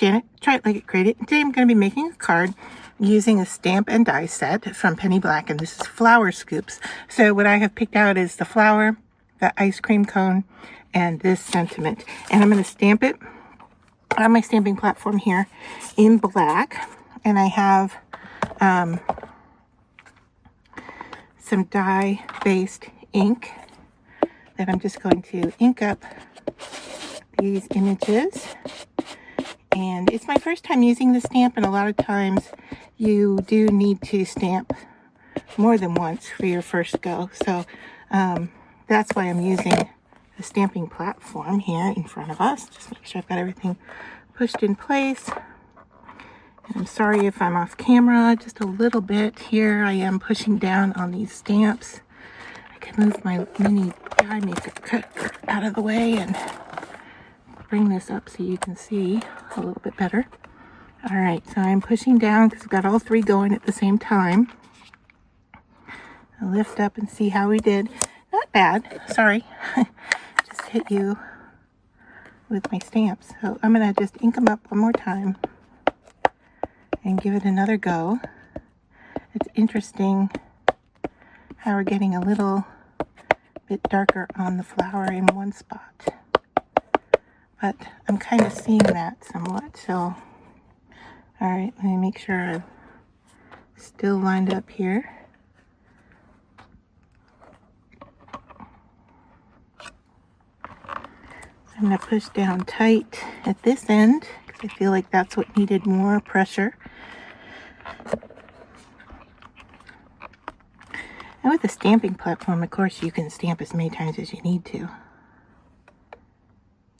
Janet, try it like it created. Today I'm going to be making a card using a stamp and die set from Penny Black, and this is flower scoops. So what I have picked out is the flower, the ice cream cone, and this sentiment. And I'm going to stamp it on my stamping platform here in black. And I have some dye-based ink that I'm just going to ink up these images. And it's my first time using the stamp, and a lot of times you do need to stamp more than once for your first go. So that's why I'm using the stamping platform here in front of us. Just make sure I've got everything pushed in place. And I'm sorry if I'm off camera just a little bit here. I am pushing down on these stamps. I can move my mini die maker cutter out of the way and bring this up so you can see a little bit better. All right, so I'm pushing down because we've got all three going at the same time. I'll lift up and see how we did. Not bad, sorry. Just hit you with my stamps. So I'm gonna just ink them up one more time and give it another go. It's interesting how we're getting a little bit darker on the flower in one spot. But I'm kind of seeing that somewhat, so all right, let me make sure I'm still lined up here. I'm going to push down tight at this end because I feel like that's what needed more pressure. And with the stamping platform, of course, you can stamp as many times as you need to.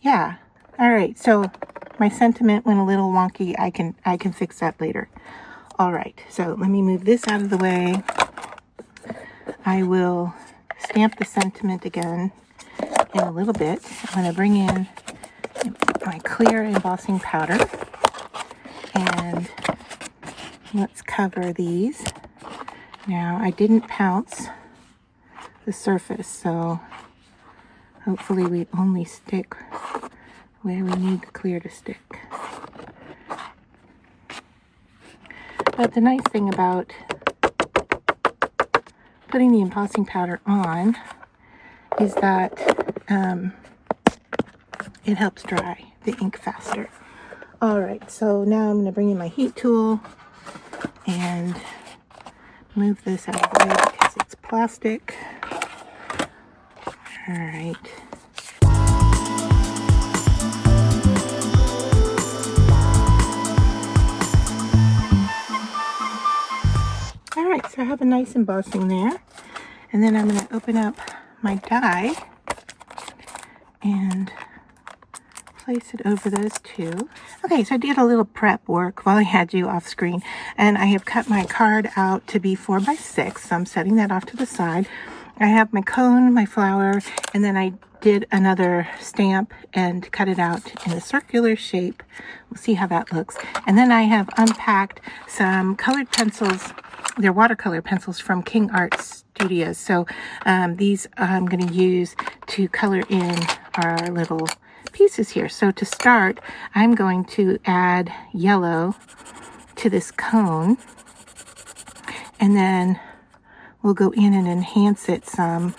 Yeah. All right, so my sentiment went a little wonky. I can fix that later. All right, so let me move this out of the way. I will stamp the sentiment again in a little bit. I'm going to bring in my clear embossing powder, and let's cover these. Now, I didn't pounce the surface, so hopefully we only stick where we need the clear to stick. But the nice thing about putting the embossing powder on is that it helps dry the ink faster. All right, so now I'm going to bring in my heat tool and move this out of the way because it's plastic. All right. All right, so I have a nice embossing there. And then I'm going to open up my die and place it over those two. Okay, so I did a little prep work while I had you off screen, and I have cut my card out to be 4 by 6, so I'm setting that off to the side. I have my cone, my flower, and then I did another stamp and cut it out in a circular shape. We'll see how that looks. And then I have unpacked some colored pencils. They're watercolor pencils from King Art Studios. So these I'm going to use to color in our little pieces here. So to start, I'm going to add yellow to this cone, and then we'll go in and enhance it some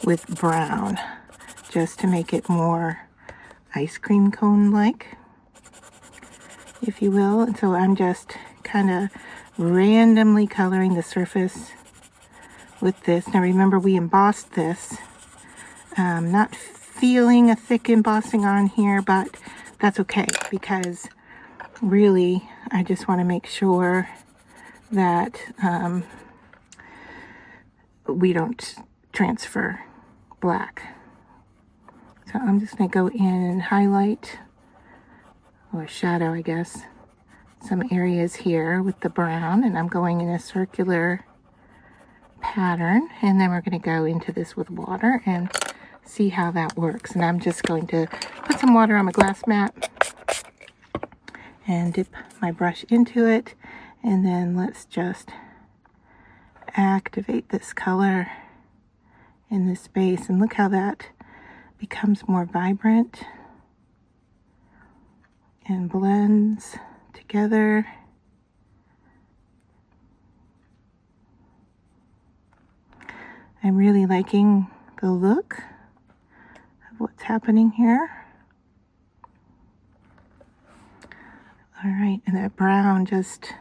with brown just to make it more ice cream cone-like, if you will. And so I'm just kind of randomly coloring the surface with this. Now remember, we embossed this. Not feeling a thick embossing on here, but that's okay because really I just want to make sure that we don't transfer black. So I'm just going to go in and highlight, or shadow I guess, some areas here with the brown, and I'm going in a circular pattern, and then we're going to go into this with water and see how that works. And I'm just going to put some water on my glass mat and dip my brush into it, and then let's just activate this color in this space, and look how that becomes more vibrant and blends together. I'm really liking the look of what's happening here. All right, and that brown just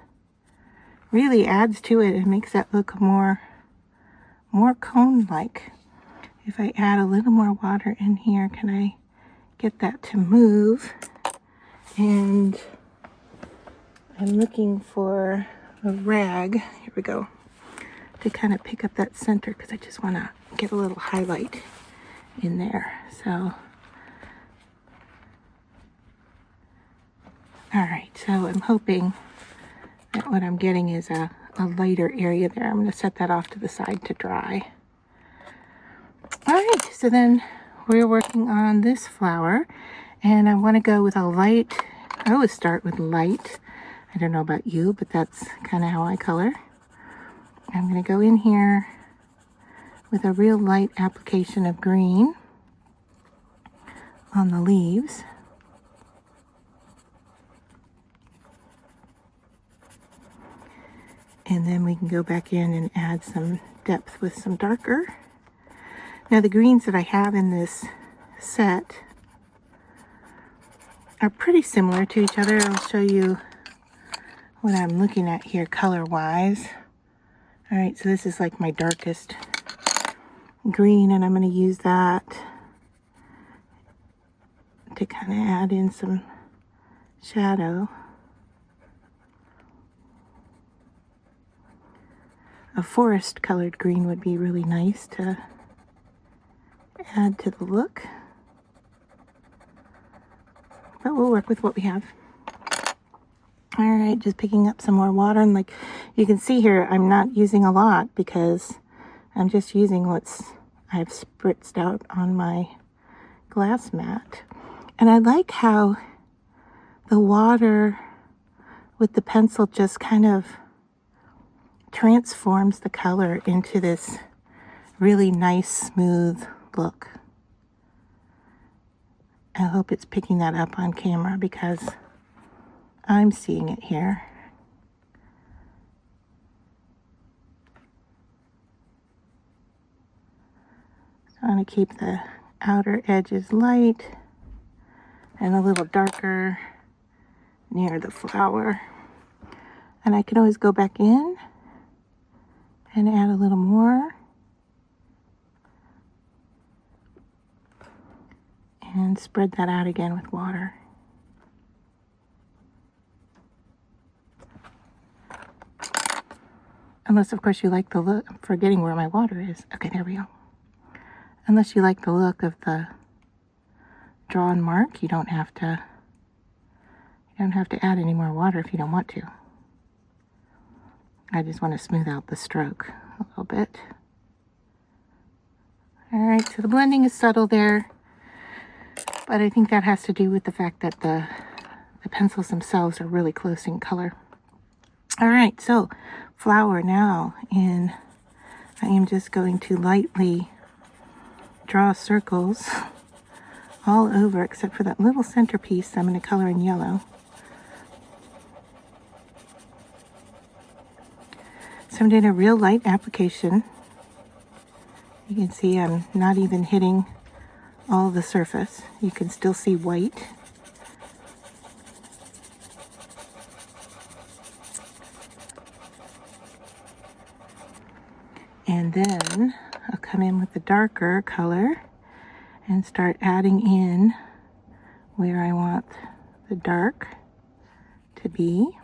really adds to it and makes that look more cone-like. If I add a little more water in here, can I get that to move? And I'm looking for a rag. Here we go. To kind of pick up that center, because I just want to get a little highlight in there. So, all right, so I'm hoping that what I'm getting is a lighter area there. I'm going to set that off to the side to dry. All right, so then we're working on this flower, and I want to go with a light. I always start with light. I don't know about you, but that's kind of how I color. I'm going to go in here with a real light application of green on the leaves. And then we can go back in and add some depth with some darker. Now the greens that I have in this set are pretty similar to each other. I'll show you what I'm looking at here color-wise. All right, so this is like my darkest green, and I'm going to use that to kind of add in some shadow. A forest colored green would be really nice to add to the look, but we'll work with what we have. All right, just picking up some more water, and like you can see here, I'm not using a lot because I'm just using I've spritzed out on my glass mat. And I like how the water with the pencil just kind of transforms the color into this really nice, smooth look. I hope it's picking that up on camera because I'm seeing it here. So I'm going to keep the outer edges light and a little darker near the flower. And I can always go back in and add a little more. And spread that out again with water. Unless, of course, you like the look. I'm forgetting where my water is. Okay, there we go. Unless you like the look of the drawn mark, you don't have to add any more water if you don't want to. I just want to smooth out the stroke a little bit. All right, so the blending is subtle there, but I think that has to do with the fact that the pencils themselves are really close in color. All right, so flower now, and I am just going to lightly draw circles all over except for that little centerpiece I'm going to color in yellow. So I'm doing a real light application. You can see I'm not even hitting all the surface. You can still see white. And then I'll come in with the darker color and start adding in where I want the dark to be.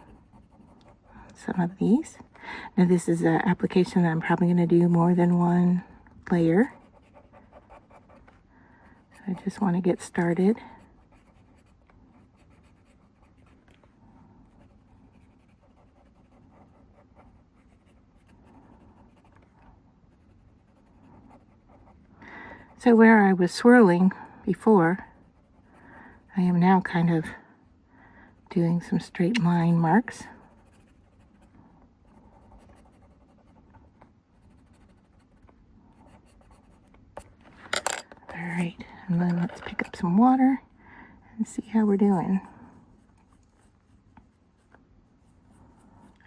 Some of these. Now this is an application that I'm probably going to do more than one layer. So I just want to get started. So where I was swirling before, I am now kind of doing some straight line marks. All right, and then let's pick up some water and see how we're doing.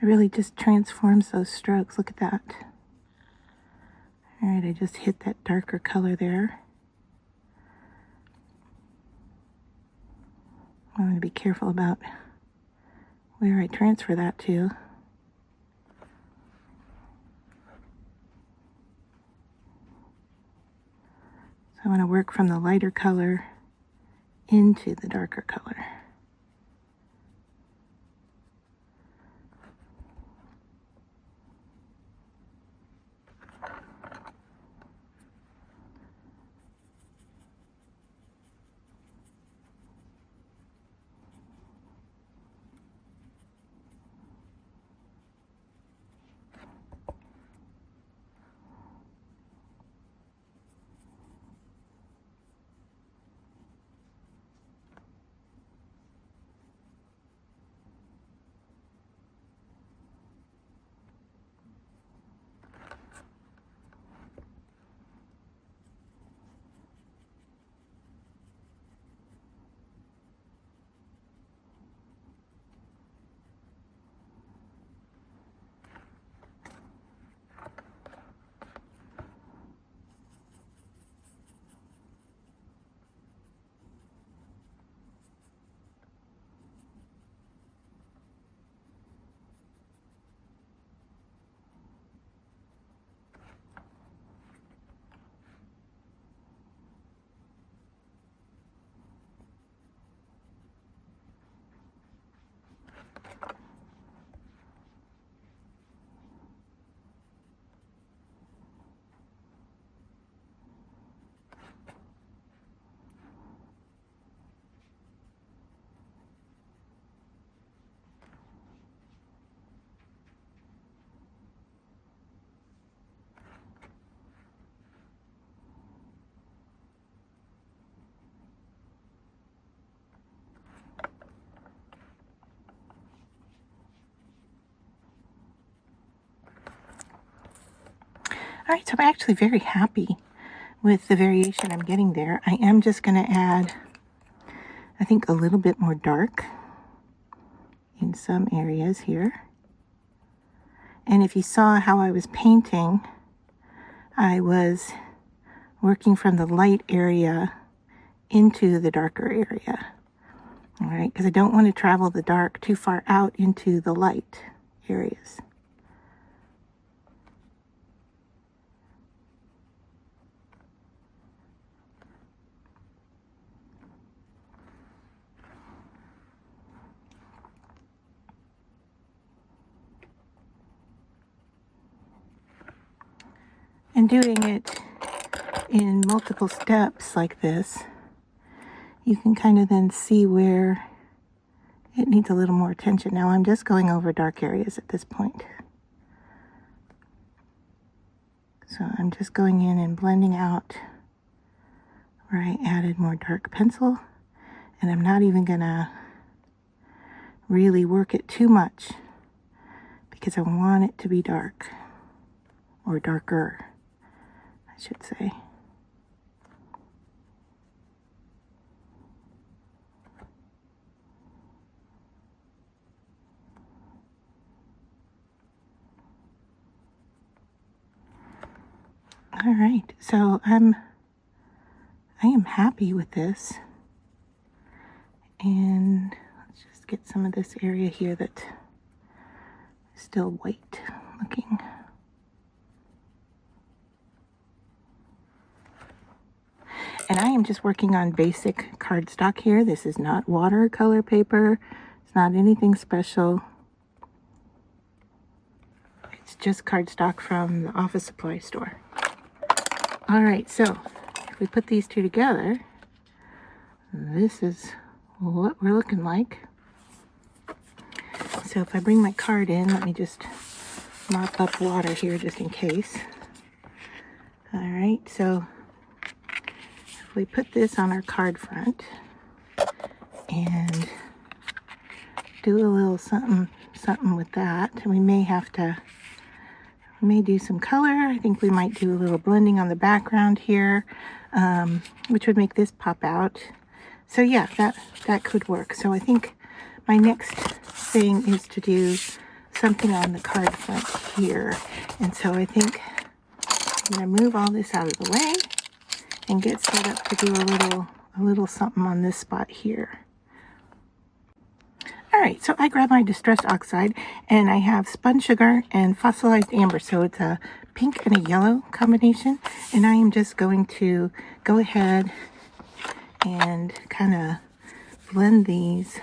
It really just transforms those strokes. Look at that. All right, I just hit that darker color there. I want to be careful about where I transfer that to. So I want to work from the lighter color into the darker color. All right, so I'm actually very happy with the variation I'm getting there. I am just going to add, I think, a little bit more dark in some areas here. And if you saw how I was painting, I was working from the light area into the darker area. All right, because I don't want to travel the dark too far out into the light areas. And doing it in multiple steps like this, you can kind of then see where it needs a little more attention. Now I'm just going over dark areas at this point. So I'm just going in and blending out where I added more dark pencil. And I'm not even gonna really work it too much because I want it to be dark, or darker, I should say. All right, so I am happy with this. And let's just get some of this area here that is still white looking. And I am just working on basic cardstock here. This is not watercolor paper. It's not anything special. It's just cardstock from the office supply store. All right, so if we put these two together, this is what we're looking like. So if I bring my card in, let me just mop up water here just in case. All right, so if we put this on our card front and do a little something with that, we may have to, we may do some color. I think we might do a little blending on the background here, which would make this pop out. So yeah, that could work. So I think my next thing is to do something on the card front here. And so I think I'm going to move all this out of the way and get set up to do a little something on this spot here. Alright, so I grabbed my distressed oxide, and I have spun sugar and fossilized amber, so it's a pink and a yellow combination, and I am just going to go ahead and kind of blend these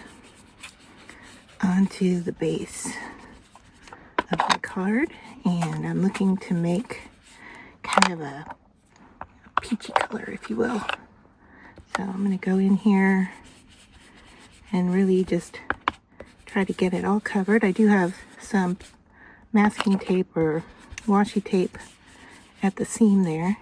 onto the base of the card, and I'm looking to make kind of a peachy color, if you will. So I'm going to go in here and really just try to get it all covered. I do have some masking tape or washi tape at the seam there.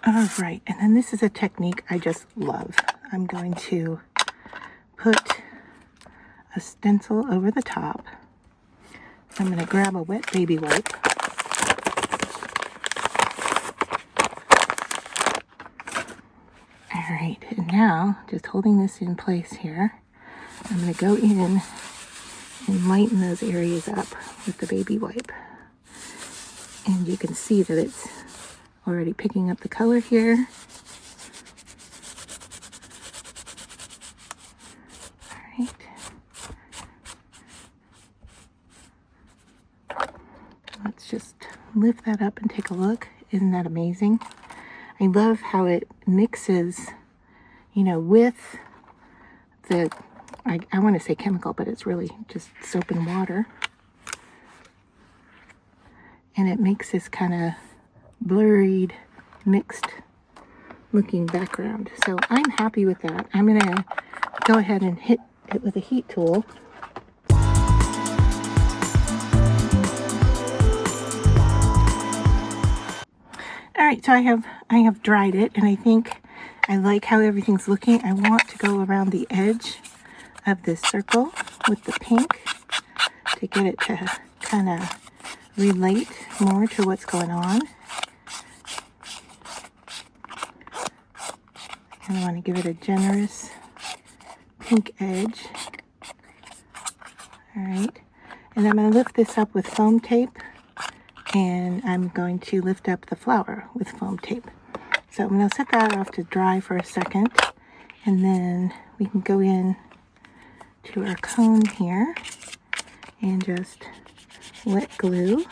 All right, and then this is a technique I just love. I'm going to put a stencil over the top. I'm going to grab a wet baby wipe. All right, and now, just holding this in place here, I'm going to go in and lighten those areas up with the baby wipe. And you can see that it's already picking up the color here. All right. Let's just lift that up and take a look. Isn't that amazing? I love how it mixes, you know, with the, I want to say chemical, but it's really just soap and water. And it makes this kind of blurred, mixed looking background. So I'm happy with that. I'm going to go ahead and hit it with a heat tool. All right, so I have dried it, and I think I like how everything's looking. I want to go around the edge of this circle with the pink to get it to kind of relate more to what's going on. I want to give it a generous pink edge. All right, and I'm going to lift this up with foam tape, and I'm going to lift up the flower with foam tape. So I'm going to set that off to dry for a second, and then we can go in to our cone here and just wet glue.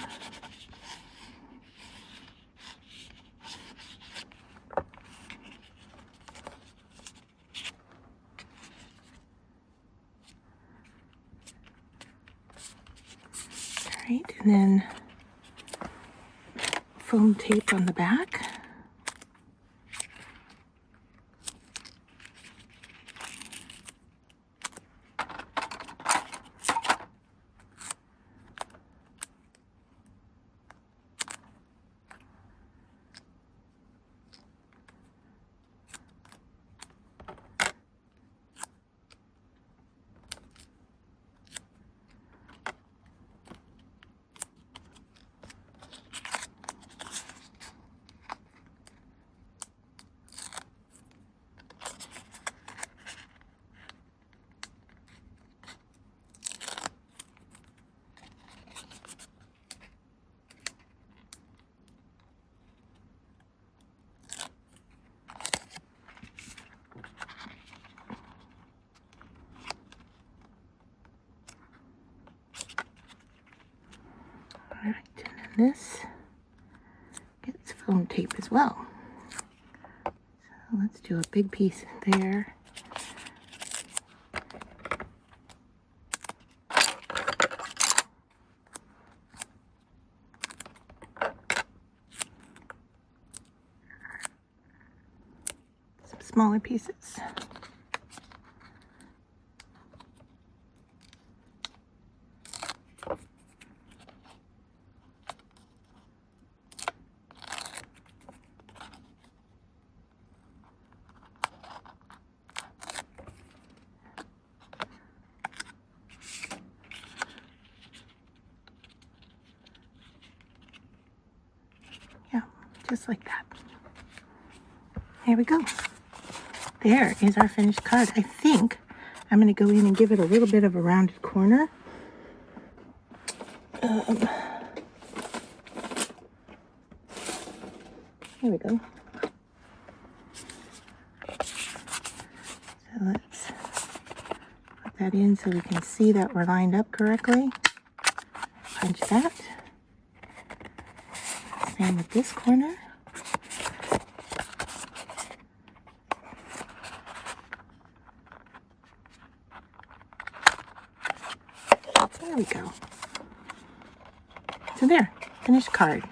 Right, and then foam tape on the back. All right, and then this gets foam tape as well. Let's do a big piece there. Some smaller pieces. Yeah, just like that. There we go. There is our finished card. I think I'm going to go in and give it a little bit of a rounded corner. Here we go. So let's put that in so we can see that we're lined up correctly. Punch that. Same with this corner. There we go. So there, finished card.